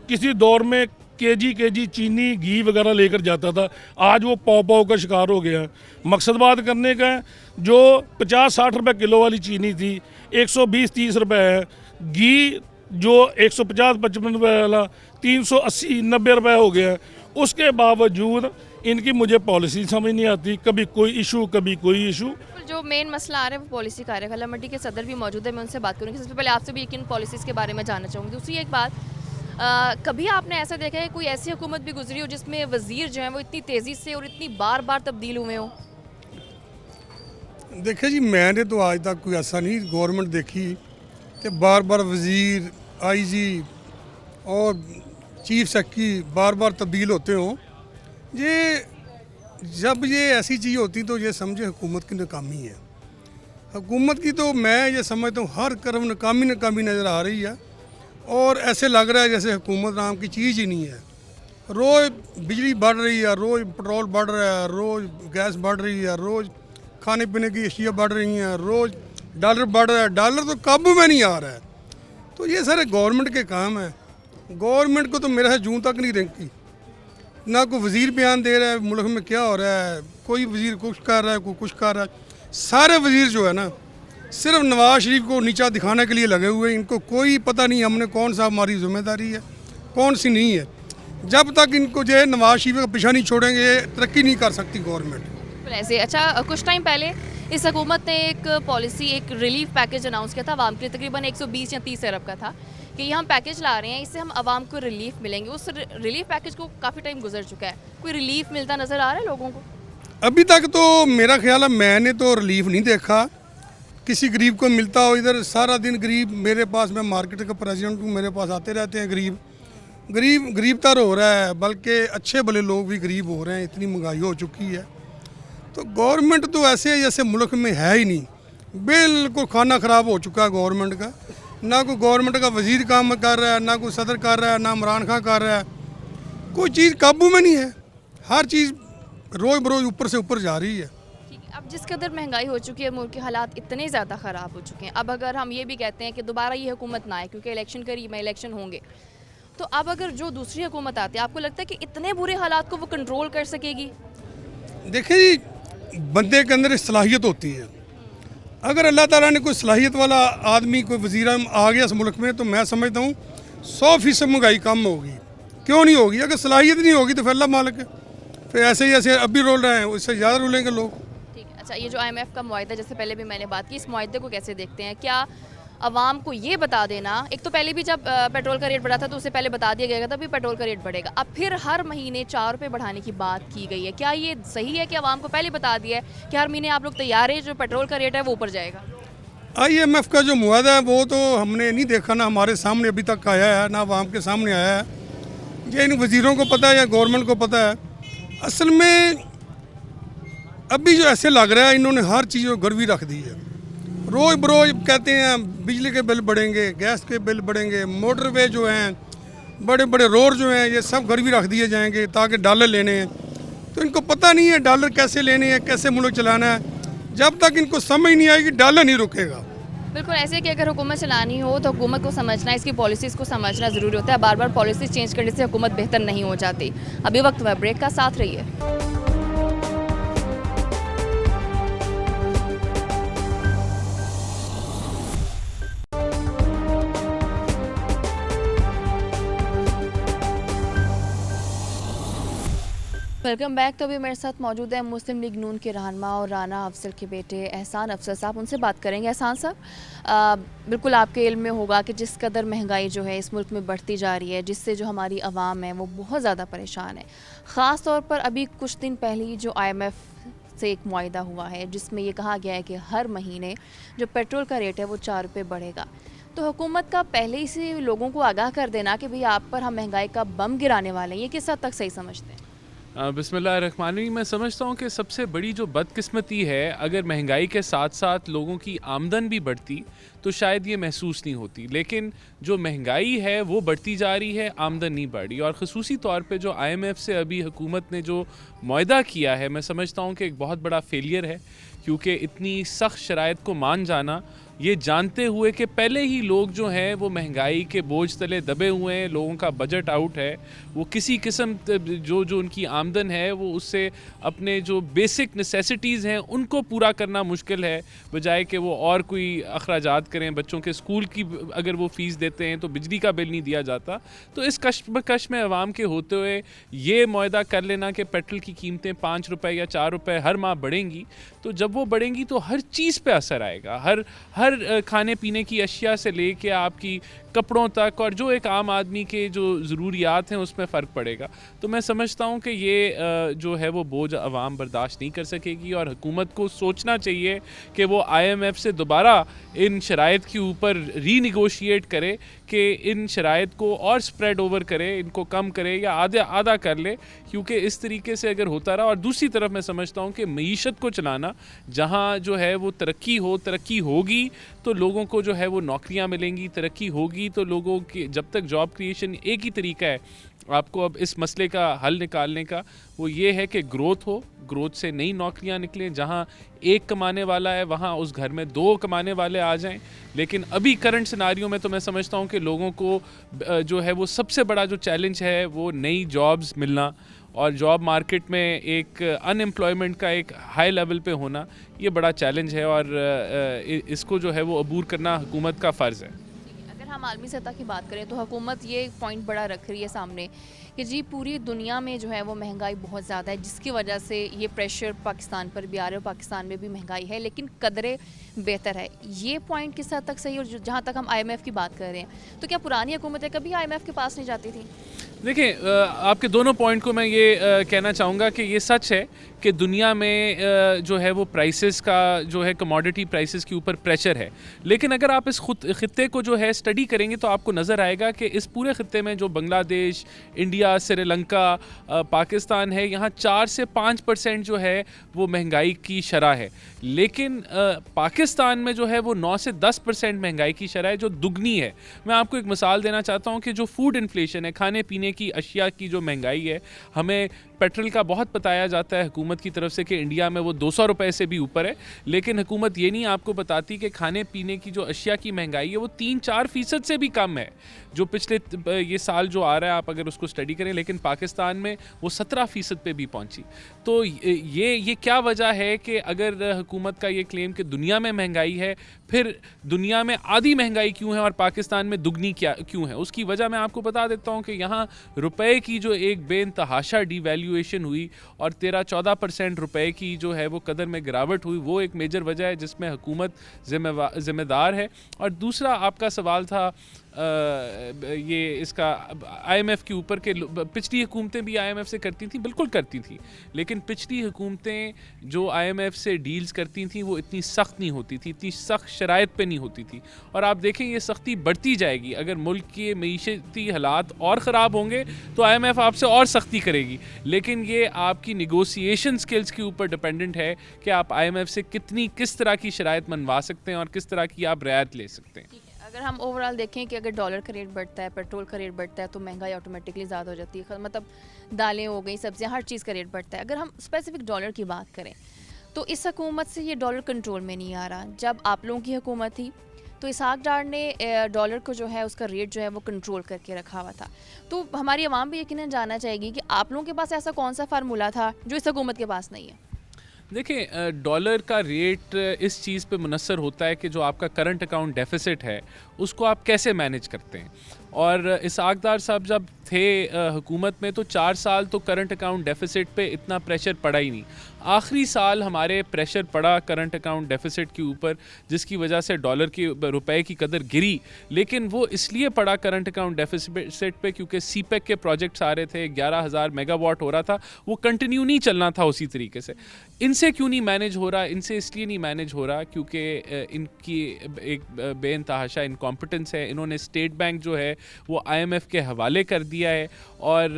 किसी दौर में केजी चीनी घी वगैरह लेकर जाता था, आज वो पाव का शिकार हो गया। मकसद बात करने का है, जो 50-60 रुपये किलो वाली चीनी थी 120-30 रुपये है। घी जो 150-55 रुपये वाला 380-90 रुपये हो गया। उसके बावजूद इनकी मुझे पॉलिसी समझ नहीं आती, कभी कोई इशू कभी कोई इशू। जो मेन मसला आ रहा है वो पॉलिसी का है। खला मंडी के सदर भी मौजूद है, मैं उनसे बात करूँगी। सबसे पहले आपसे भी इन पॉलिसीज़ के बारे में जानना चाहूँगी। दूसरी एक बात, कभी आपने ऐसा देखा है कोई ऐसी हुकूमत भी गुजरी हो जिसमें वज़ीर जो हैं वो इतनी तेज़ी से और इतनी बार तब्दील हुए हो? देखिए जी, मैंने तो आज तक कोई ऐसा नहीं गवर्नमेंट देखी कि बार वज़ीर, IG और चीफ सेक्रेटरी बार तब्दील होते हों। ये जब ये ऐसी चीज़ होती तो ये समझे हुकूमत की नाकामी है। हुकूमत की तो मैं ये समझता हूँ हर तरफ नाकामी नज़र आ रही है और ऐसे लग रहा है जैसे हुकूमत नाम की चीज़ ही नहीं है। रोज़ बिजली बढ़ रही है, रोज़ पेट्रोल बढ़ रहा है, रोज़ गैस बढ़ रही है, रोज़ खाने पीने की अशिया बढ़ रही हैं, रोज़ डॉलर बढ़ रहा है, डॉलर तो काबू में नहीं आ रहा है। तो ये सारे गवर्नमेंट के काम है। गवर्नमेंट को तो मेरा है जूं तक नहीं रेंगती, ना कोई वज़ीर बयान दे रहा है मुल्क में क्या हो रहा है, कोई वज़ीर कुछ कर रहा है, कोई कुछ कर रहा है। सारे वज़ीर जो है ना सिर्फ नवाज शरीफ को नीचा दिखाने के लिए लगे हुए हैं। इनको कोई पता नहीं हमने कौन सा हमारी जिम्मेदारी है, कौन सी नहीं है। जब तक इनको जो है नवाज शरीफ का पीछा नहीं छोड़ेंगे तरक्की नहीं कर सकती गवर्नमेंट। बिल्कुल ऐसे। अच्छा, कुछ टाइम पहले इस हुकूमत ने एक पॉलिसी, एक रिलीफ पैकेज अनाउंस किया था आवाम के लिए, तकरीबन 120 या 30 अरब का था कि ये हम पैकेज ला रहे हैं, इससे हम आवाम को रिलीफ मिलेंगे। उस रिलीफ पैकेज को काफ़ी टाइम गुजर चुका है, कोई रिलीफ मिलता नज़र आ रहा है लोगों को? अभी तक तो मेरा ख्याल है मैंने तो रिलीफ नहीं देखा किसी गरीब को मिलता हो। इधर सारा दिन गरीब मेरे पास, मैं मार्केट का प्रेसिडेंट हूँ, मेरे पास आते रहते हैं गरीब तर हो रहा है, बल्कि अच्छे भले लोग भी गरीब हो रहे हैं, इतनी महंगाई हो चुकी है। तो गवर्नमेंट तो ऐसे जैसे मुल्क में है ही नहीं, बिल्कुल खाना ख़राब हो चुका है गवर्नमेंट का। ना कोई गवर्नमेंट का वज़ीर काम कर रहा है, ना कोई सदर कर रहा है, ना इमरान खान कर रहा है, कोई चीज़ काबू में नहीं है। हर चीज़ रोज़ बरोज़ ऊपर से ऊपर जा रही है। ठीक है, अब जिस कदर महंगाई हो चुकी है, मुल्क के हालात इतने ज़्यादा ख़राब हो चुके हैं, अब अगर हम ये भी कहते हैं कि दोबारा ये हुकूमत ना आए क्योंकि इलेक्शन करीब है, इलेक्शन होंगे, तो अब अगर जो दूसरी हुकूमत आती है, आपको लगता है कि इतने बुरे हालात को वो कंट्रोल कर सकेगी? देखिए जी, बंदे के अंदर सलाहियत होती है। अगर अल्लाह ताला ने कोई सलाहियत वाला आदमी, कोई वज़ीर आ गया इस मुल्क में, तो मैं समझता हूँ 100% महंगाई कम होगी। क्यों नहीं होगी? अगर सलाहियत नहीं होगी तो फिर अल्लाह मालिक है, फिर ऐसे ही ऐसे अभी रोल रहे हैं, उससे ज़्यादा रोलेंगे लोग। ठीक है। अच्छा, ये जो IMF का मुआहदा, जैसे पहले भी मैंने बात की, इस मुआहदे को कैसे देखते हैं? क्या आवाम को ये बता देना, एक तो पहले भी जब पेट्रोल का रेट बढ़ा था तो उससे पहले बता दिया गया था भी पेट्रोल का रेट बढ़ेगा, अब फिर हर महीने 4 रुपये बढ़ाने की बात की गई है, क्या ये सही है कि आवाम को पहले बता दिया है कि हर महीने आप लोग तैयार हैं, जो पेट्रोल का रेट है वो ऊपर जाएगा? IMF का जो मुआहदा है वो तो हमने नहीं देखा, ना हमारे सामने अभी तक आया है, ना आवाम के सामने आया है। ये इन वज़ीरों को पता है या गवर्नमेंट को पता है? असल में अभी जो ऐसे लग रहा है इन्होंने हर चीज़ को गिरवी रख दी है। रोज़ बरोज़ कहते हैं बिजली के बिल बढ़ेंगे, गैस के बिल बढ़ेंगे, मोटरवे जो हैं, बड़े बड़े रोड जो हैं, ये सब गिरवी रख दिए जाएंगे ताकि डॉलर लेने हैं। तो इनको पता नहीं है डॉलर कैसे लेने हैं, कैसे मुल्क चलाना है। जब तक इनको समझ नहीं आएगी डॉलर नहीं रुकेगा। बिल्कुल ऐसे कि अगर हुकूमत चलानी हो तो हुकूमत को समझना, इसकी पॉलिसीज़ को समझना ज़रूरी होता है। बार बार पॉलिसी चेंज करने से हुकूमत बेहतर नहीं हो जाती। अभी वक्त हुआ ब्रेक का, साथ रहिए। Welcome back. तो अभी मेरे साथ मौजूद है मुस्लिम लीग नून के रहनुमा और राना अफजल के बेटे एहसान अफजल साहब, उनसे बात करेंगे। एहसान साहब, बिल्कुल आपके इल्म में होगा कि जिस कदर महंगाई जो है इस मुल्क में बढ़ती जा रही है, जिससे जो हमारी आवाम है वो बहुत ज़्यादा परेशान है। ख़ास तौर पर अभी कुछ दिन पहले ही जो IMF से एक मुआहदा हुआ है जिसमें ये कहा गया है कि हर महीने जो पेट्रोल का रेट है वो 4 रुपये बढ़ेगा। तो हुकूमत का पहले ही से लोगों को आगाह कर देना कि भाई आप पर हम महंगाई का बम गिराने वाले हैं, ये किस हद तक सही समझते हैं? बिस्मिल्लाहिर्रहमानिर्रहीम। मैं समझता हूँ कि सबसे बड़ी जो बदकिस्मती है, अगर महंगाई के साथ साथ लोगों की आमदन भी बढ़ती तो शायद ये महसूस नहीं होती, लेकिन जो महंगाई है वो बढ़ती जा रही है, आमदन नहीं बढ़ रही। और ख़ुसूसी तौर पे जो IMF से अभी हुकूमत ने जो मुआहदा किया है, मैं समझता हूँ कि एक बहुत बड़ा फेलियर है, क्योंकि इतनी सख्त शराइत को मान जाना, ये जानते हुए कि पहले ही लोग जो हैं वो महंगाई के बोझ तले दबे हुए हैं, लोगों का बजट आउट है, वो किसी किस्म जो उनकी आमदन है वो उससे अपने जो बेसिक नेसेसिटीज़ हैं उनको पूरा करना मुश्किल है, बजाय कि वो और कोई अखराजात करें। बच्चों के स्कूल की अगर वो फ़ीस देते हैं तो बिजली का बिल नहीं दिया जाता। तो इस कश्मकश में आवाम के होते हुए ये मुआहदा कर लेना कि पेट्रोल की कीमतें 5 रुपये या 4 रुपये हर माह बढ़ेंगी, तो जब वो बढ़ेंगी तो हर चीज़ पे असर आएगा, हर खाने पीने की अशिया से लेके आपकी कपड़ों तक, और जो एक आम आदमी के जो ज़रूरियात हैं उसमें फ़र्क पड़ेगा। तो मैं समझता हूँ कि ये जो है वो बोझ आवाम बर्दाश्त नहीं कर सकेगी, और हुकूमत को सोचना चाहिए कि वो IMF से दोबारा इन शराइत के ऊपर रीनिगोशिएट करे कि इन शराइत को और स्प्रेड ओवर करे, इनको कम करे या आधा कर ले, क्योंकि इस तरीके से अगर होता रहा। और दूसरी तरफ मैं समझता हूँ कि मईशत को चलाना, जहाँ जो है वो तरक्की होगी तो लोगों को जो है वो नौकरियाँ मिलेंगी, तरक्की होगी तो लोगों के, जब तक जॉब क्रिएशन एक ही तरीका है आपको अब इस मसले का हल निकालने का वो ये है कि ग्रोथ हो, ग्रोथ से नई नौकरियां निकलें, जहां एक कमाने वाला है वहां उस घर में 2 कमाने वाले आ जाएं। लेकिन अभी करंट सिनारियो में तो मैं समझता हूं कि लोगों को जो है वो सबसे बड़ा जो चैलेंज है वो नई जॉब्स मिलना और जॉब मार्केट में एक अनएम्प्लॉयमेंट का एक हाई लेवल पे होना, ये बड़ा चैलेंज है और इसको जो है वो अबूर करना हुकूमत का फ़र्ज़ है। अगर हम आलमी सतह की बात करें तो हुकूमत ये पॉइंट बड़ा रख रही है सामने कि जी पूरी दुनिया में जो है वो महंगाई बहुत ज़्यादा है, जिसकी वजह से ये प्रेशर पाकिस्तान पर भी आ रहा है। पाकिस्तान में भी महंगाई है लेकिन कदरें बेहतर है। ये पॉइंट किस हद तक सही? और जहाँ तक हम IMF की बात कर रहे हैं तो क्या पुरानी हुकूमतें कभी IMF के पास नहीं जाती थी? देखिए, आपके दोनों पॉइंट को मैं ये कहना चाहूँगा कि ये सच है कि दुनिया में जो है वो प्राइसेस का जो है कमोडिटी प्राइसेस के ऊपर प्रेशर है। लेकिन अगर आप इस खित्ते को जो है स्टडी करेंगे तो आपको नज़र आएगा कि इस पूरे खित्ते में जो बांग्लादेश, इंडिया, श्रीलंका, पाकिस्तान है, यहाँ 4 से 5% जो है वो महंगाई की शरह है। लेकिन पाकिस्तान में जो है वो 9 से 10% महंगाई की शरह है, जो दुगनी है। मैं आपको एक मिसाल देना चाहता हूँ कि जो फूड इन्फ्लेशन है, खाने पीने की अशिया की जो महंगाई है, हमें पेट्रोल का बहुत बताया जाता है हुकूमत की तरफ से कि इंडिया में वो 200 रुपए से भी ऊपर है। लेकिन हुकूमत ये नहीं आपको बताती कि खाने पीने की जो अशिया की महंगाई है वो 3-4% से भी कम है, जो पिछले ये साल जो आ रहा है आप अगर उसको स्टडी करें। लेकिन पाकिस्तान में वो 17% पे भी पहुंची। तो ये क्या वजह है कि अगर हुकूमत का ये क्लेम कि दुनिया में महंगाई है, फिर दुनिया में आधी महंगाई क्यों है और पाकिस्तान में दुगनी क्यों है? उसकी वजह मैं आपको बता देता हूँ कि यहाँ रुपए की जो एक बेइंतहाशा डिवैल्यूएशन हुई और 13-14% रुपए की जो है वो कदर में गिरावट हुई, वो एक मेजर वजह है जिसमें हुकूमत जिम्मेदार है। और दूसरा आपका सवाल था ये इसका IMF के ऊपर के पिछली हुकूमतें भी IMF से करती थी, बिल्कुल करती थी। लेकिन पिछली हुकूमतें जो IMF से डील्स करती थी वो इतनी सख्त नहीं होती थी, इतनी सख्त शराइत पे नहीं होती थी। और आप देखें ये सख्ती बढ़ती जाएगी। अगर मुल्क के मईशती हालात और ख़राब होंगे तो IMF आपसे और सख्ती करेगी। लेकिन ये आपकी निगोसिएशन स्किल्स के ऊपर डिपेंडेंट है कि आप IMF से किस तरह की शराइत मनवा सकते हैं और किस तरह की आप रियायत ले सकते हैं। अगर हम ओवरऑल देखें कि अगर डॉलर का रेट बढ़ता है, पेट्रोल का रेट बढ़ता है तो महंगाई ऑटोमेटिकली ज़्यादा हो जाती है। मतलब दालें हो गई, सब्जियां, हर चीज़ का रेट बढ़ता है। अगर हम स्पेसिफिक डॉलर की बात करें तो इस हुकूमत से ये डॉलर कंट्रोल में नहीं आ रहा। जब आप लोगों की हुकूमत थी तो इसहाक डार ने डॉलर को जो है उसका रेट जो है वो कंट्रोल करके रखा हुआ था। तो हमारी आवाम भी यकीनन जानना चाहेगी कि आप लोगों के पास ऐसा कौन सा फार्मूला था जो इस हुकूमत के पास नहीं है? देखिए, डॉलर का रेट इस चीज़ पे मुनसर होता है कि जो आपका करंट अकाउंट डेफिसिट है उसको आप कैसे मैनेज करते हैं। और इसहाक डार साहब जब थे हुकूमत में तो 4 साल तो करंट अकाउंट डेफिसिट पे इतना प्रेशर पड़ा ही नहीं। आखिरी साल हमारे प्रेशर पड़ा करंट अकाउंट डेफिसिट के ऊपर, जिसकी वजह से डॉलर की रुपए की कदर गिरी। लेकिन वो इसलिए पड़ा करंट अकाउंट डेफिसिट पे क्योंकि CPEC के प्रोजेक्ट्स आ रहे थे, 11,000 मेगावाट हो रहा था, वो कंटिन्यू नहीं चलना था उसी तरीके से। इनसे क्यों नहीं मैनेज हो रहा? इनसे इसलिए नहीं मैनेज हो रहा क्योंकि इनकी एक बेइंतहाशा इनकॉम्पिटेंस है। इन्होंने स्टेट बैंक जो है वो IMF के हवाले कर दिया है। और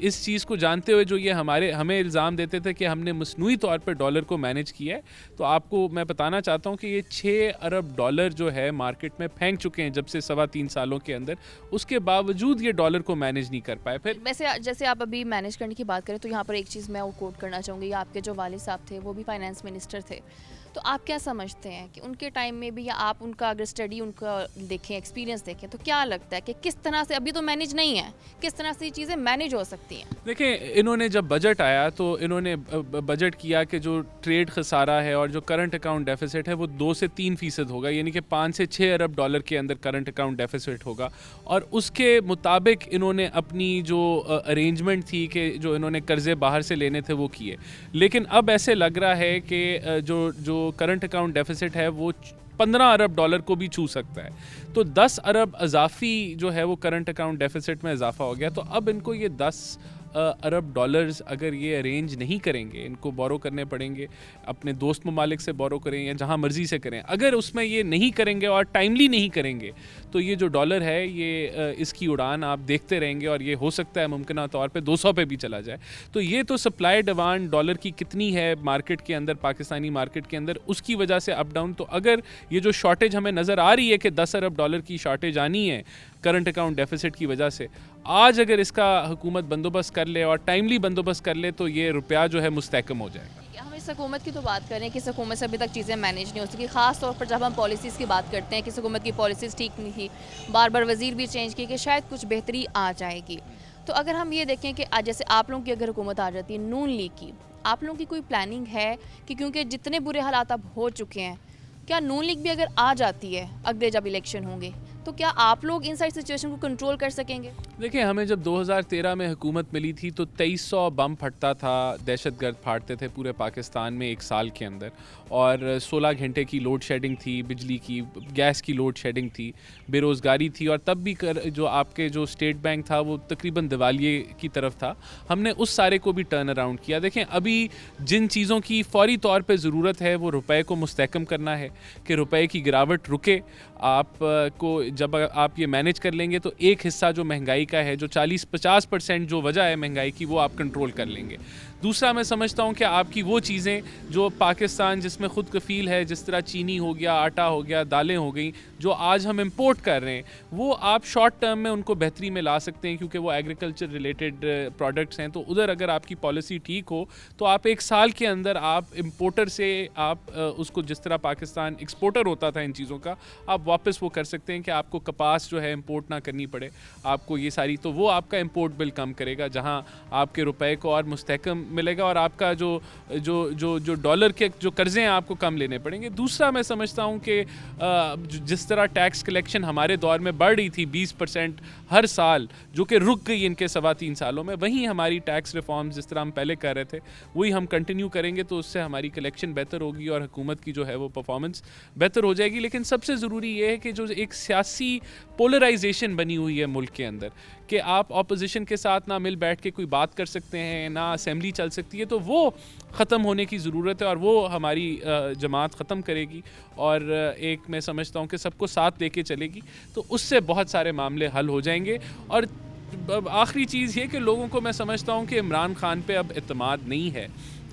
इस चीज़ को जानते हुए जो ये हमें इल्ज़ाम देते थे कि हमने मसनूई तौर पर डॉलर को मैनेज किया है, तो आपको मैं बताना चाहता हूँ कि ये 6 अरब डॉलर जो है मार्केट में फेंक चुके हैं जब से 3.25 सालों के अंदर। उसके बावजूद ये डॉलर को मैनेज नहीं कर पाए। फिर वैसे जैसे आप अभी मैनेज करने की बात करें तो यहाँ पर एक चीज़ मैं वो कोट करना चाहूँगी। आपके जो वालिद साहब थे वो भी फाइनेंस मिनिस्टर थे, तो आप क्या समझते हैं कि उनके टाइम में भी, या आप उनका अगर स्टडी उनका देखें, एक्सपीरियंस देखें, तो क्या लगता है कि किस तरह से, अभी तो मैनेज नहीं है, किस तरह से ये चीज़ें मैनेज हो सकती हैं? देखिए, इन्होंने जब बजट आया तो इन्होंने बजट किया कि जो ट्रेड खसारा है और जो करंट अकाउंट डेफिसिट है वो 2 से 3% होगा, यानी कि 5 से 6 अरब डॉलर के अंदर करंट अकाउंट डेफिसिट होगा। और उसके मुताबिक इन्होंने अपनी जो अरेंजमेंट थी कि जो इन्होंने कर्जे बाहर से लेने थे वो किए। लेकिन अब ऐसे लग रहा है कि जो करंट अकाउंट डेफिसिट है वो 15 अरब डॉलर को भी छू सकता है। तो 10 अरब अजाफी जो है वो करंट अकाउंट डेफिसिट में इजाफा हो गया। तो अब इनको ये 10 अरब डॉलर्स अगर ये अरेंज नहीं करेंगे, इनको बोरो करने पड़ेंगे, अपने दोस्त ममालिक से बोरो करें या जहाँ मर्जी से करें। अगर उसमें ये नहीं करेंगे और टाइमली नहीं करेंगे तो ये जो डॉलर है ये इसकी उड़ान आप देखते रहेंगे और ये हो सकता है मुमकिन तौर पे 200 पे भी चला जाए। तो ये तो सप्लाई डिमांड डॉलर की कितनी है मार्केट के अंदर, पाकिस्तानी मार्केट के अंदर, उसकी वजह से अप डाउन। तो अगर ये जो शॉर्टेज हमें नज़र आ रही है कि 10 अरब डॉलर की शॉर्टेज आनी है करंट अकाउंट डेफिसिट की वजह से, आज अगर इसका हुकूमत बंदोबस्त कर ले और टाइमली बंदोबस्त कर ले तो ये रुपया जो है मुस्तहकम हो जाएगा। हम इस हुकूमत की तो बात करें कि इस हुकूमत से अभी तक चीज़ें मैनेज नहीं हो सकी, ख़ास तौर पर जब हम पॉलिसीज़ की बात करते हैं कि इस हुकूमत की पॉलिसीज़ ठीक नहीं थी, बार बार वज़ीर भी चेंज की कि शायद कुछ बेहतरी आ जाएगी। तो अगर हम ये देखें कि आज जैसे आप लोगों की अगर हुकूमत आ जाती है नून लीग की, आप लोगों की कोई प्लानिंग है कि क्योंकि जितने बुरे हालात अब हो चुके हैं, क्या नून लीग भी अगर आ जाती है अगले जब इलेक्शन होंगे तो क्या आप लोग इन सारी सिचुएशन को कंट्रोल कर सकेंगे? देखिए, हमें जब 2013 में हुकूमत मिली थी तो 2300 बम फटता था, दहशतगर्द फाड़ते थे पूरे पाकिस्तान में एक साल के अंदर, और 16 घंटे की लोड शेडिंग थी, बिजली की, गैस की लोड शेडिंग थी, बेरोज़गारी थी, और तब भी जो आपके जो स्टेट बैंक था वो तकरीबन दिवालिये की तरफ था। हमने उस सारे को भी टर्न अराउंड किया। देखें, अभी जिन चीज़ों की फ़ौरी तौर पे ज़रूरत है वो रुपए को मुस्तहकम करना है कि रुपए की गिरावट रुके। आप को जब आप ये मैनेज कर लेंगे तो एक हिस्सा जो महंगाई का है, जो 40-50% जो वजह है महंगाई की, वो आप कंट्रोल कर लेंगे। दूसरा, मैं समझता हूँ कि आपकी वो चीज़ें जो पाकिस्तान जिसमें ख़ुद कफ़ील है, जिस तरह चीनी हो गया, आटा हो गया, दालें हो गई, जो आज हम इंपोर्ट कर रहे हैं, वो आप शॉर्ट टर्म में उनको बेहतरी में ला सकते हैं क्योंकि वो एग्रीकल्चर रिलेटेड प्रोडक्ट्स हैं। तो उधर अगर आपकी पॉलिसी ठीक हो तो आप एक साल के अंदर आप इंपोर्टर से आप उसको, जिस तरह पाकिस्तान एक्सपोर्टर होता था इन चीज़ों का, आप वापस वो कर सकते हैं कि आपको कपास जो है इंपोर्ट ना करनी पड़े आपको ये सारी। तो वो आपका इंपोर्ट बिल कम करेगा, जहाँ आपके रुपए को और मुस्तहकम मिलेगा और आपका जो डॉलर के जो कर्जे हैं आपको कम लेने पड़ेंगे। दूसरा, मैं समझता हूँ कि जिस तरह टैक्स कलेक्शन हमारे दौर में बढ़ रही थी 20% हर साल, जो कि रुक गई इनके 3.25 सालों में, वहीं हमारी टैक्स रिफॉर्म्स जिस तरह हम पहले कर रहे थे वही हम कंटिन्यू करेंगे, तो उससे हमारी कलेक्शन बेहतर होगी और हुकूमत की जो है वो परफॉर्मेंस बेहतर हो जाएगी। लेकिन सबसे ज़रूरी ये है कि जो एक सियासी पोलराइजेशन बनी हुई है मुल्क के अंदर, कि आप ऑपोजिशन के साथ ना मिल बैठ के कोई बात कर सकते हैं, ना असेंबली चल सकती है, तो वो ख़त्म होने की ज़रूरत है और वो हमारी जमात ख़त्म करेगी और एक मैं समझता हूँ कि सबको साथ लेके चलेगी, तो उससे बहुत सारे मामले हल हो जाएंगे। और आखिरी चीज़ ये कि लोगों को मैं समझता हूँ कि इमरान खान पे अब एतमाद नहीं है,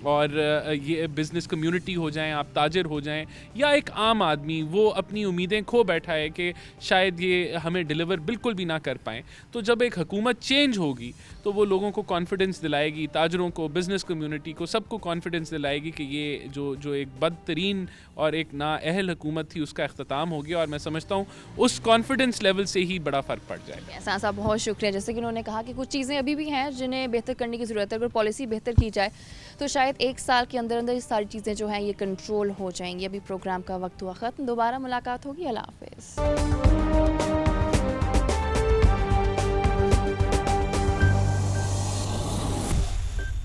और ये बिज़नेस कम्युनिटी हो जाएं, आप ताजिर हो जाएं, या एक आम आदमी, वो अपनी उम्मीदें खो बैठा है कि शायद ये हमें डिलीवर बिल्कुल भी ना कर पाएँ। तो जब एक हुकूमत चेंज होगी तो वो लोगों को कॉन्फिडेंस दिलाएगी, ताजरों को, बिज़नेस कम्युनिटी को, सबको कॉन्फिडेंस दिलाएगी कि ये जो एक बदतरीन और एक नाअहल हुकूमत थी उसका अख्ताम हो गया। और मैं समझता हूँ उस कॉन्फिडेंस लेवल से ही बड़ा फ़र्क पड़ जाएगा। एहसान साहब, बहुत शुक्रिया। जैसे कि उन्होंने कहा कि कुछ चीज़ें अभी भी हैं जिन्हें बेहतर करने की ज़रूरत है। अगर पॉलिसी बेहतर की जाए तो शायद एक साल के अंदर अंदर ये सारी चीज़ें जो हैं ये कंट्रोल हो जाएंगी। अभी प्रोग्राम का वक्त हुआ ख़त्म, दोबारा मुलाकात होगी। अल्लाह हाफ़िज़।